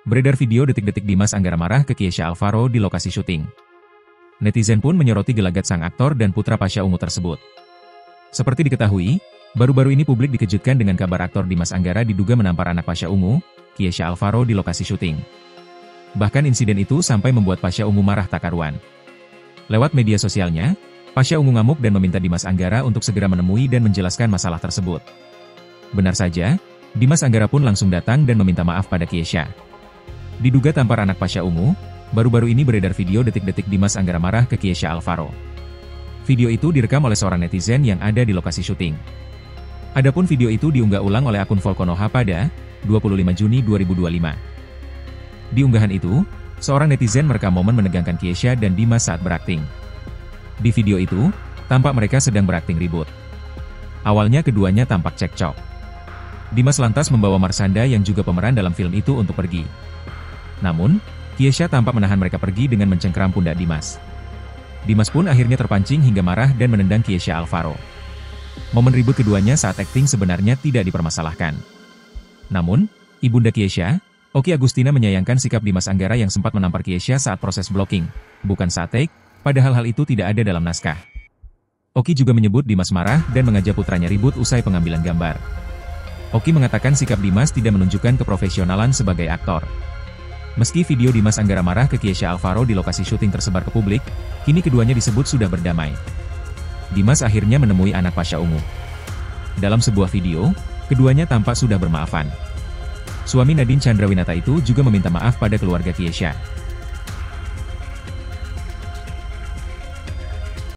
Beredar video detik-detik Dimas Anggara marah ke Kiesya Alvaro di lokasi syuting. Netizen pun menyoroti gelagat sang aktor dan putra Pasha Ungu tersebut. Seperti diketahui, baru-baru ini publik dikejutkan dengan kabar aktor Dimas Anggara diduga menampar anak Pasha Ungu, Kiesya Alvaro di lokasi syuting. Bahkan insiden itu sampai membuat Pasha Ungu marah tak karuan. Lewat media sosialnya, Pasha Ungu ngamuk dan meminta Dimas Anggara untuk segera menemui dan menjelaskan masalah tersebut. Benar saja, Dimas Anggara pun langsung datang dan meminta maaf pada Kiesya. Diduga tampar anak Pasha Ungu, baru-baru ini beredar video detik-detik Dimas Anggara marah ke Kiesya Alvaro. Video itu direkam oleh seorang netizen yang ada di lokasi syuting. Adapun video itu diunggah ulang oleh akun Volkonoha pada 25 Juni 2025. Di unggahan itu, seorang netizen merekam momen menegangkan Kiesya dan Dimas saat berakting. Di video itu, tampak mereka sedang berakting ribut. Awalnya keduanya tampak cekcok. Dimas lantas membawa Marshanda yang juga pemeran dalam film itu untuk pergi. Namun, Kiesya tampak menahan mereka pergi dengan mencengkeram pundak Dimas. Dimas pun akhirnya terpancing hingga marah dan menendang Kiesya Alvaro. Momen ribut keduanya saat akting sebenarnya tidak dipermasalahkan. Namun, ibunda Kiesya, Oki Agustina menyayangkan sikap Dimas Anggara yang sempat menampar Kiesya saat proses blocking, bukan saat take, padahal hal itu tidak ada dalam naskah. Oki juga menyebut Dimas marah dan mengajak putranya ribut usai pengambilan gambar. Oki mengatakan sikap Dimas tidak menunjukkan keprofesionalan sebagai aktor. Meski video Dimas Anggara marah ke Kiesya Alvaro di lokasi syuting tersebar ke publik, kini keduanya disebut sudah berdamai. Dimas akhirnya menemui anak Pasha Ungu. Dalam sebuah video, keduanya tampak sudah bermaafan. Suami Nadine Chandrawinata itu juga meminta maaf pada keluarga Kiesya.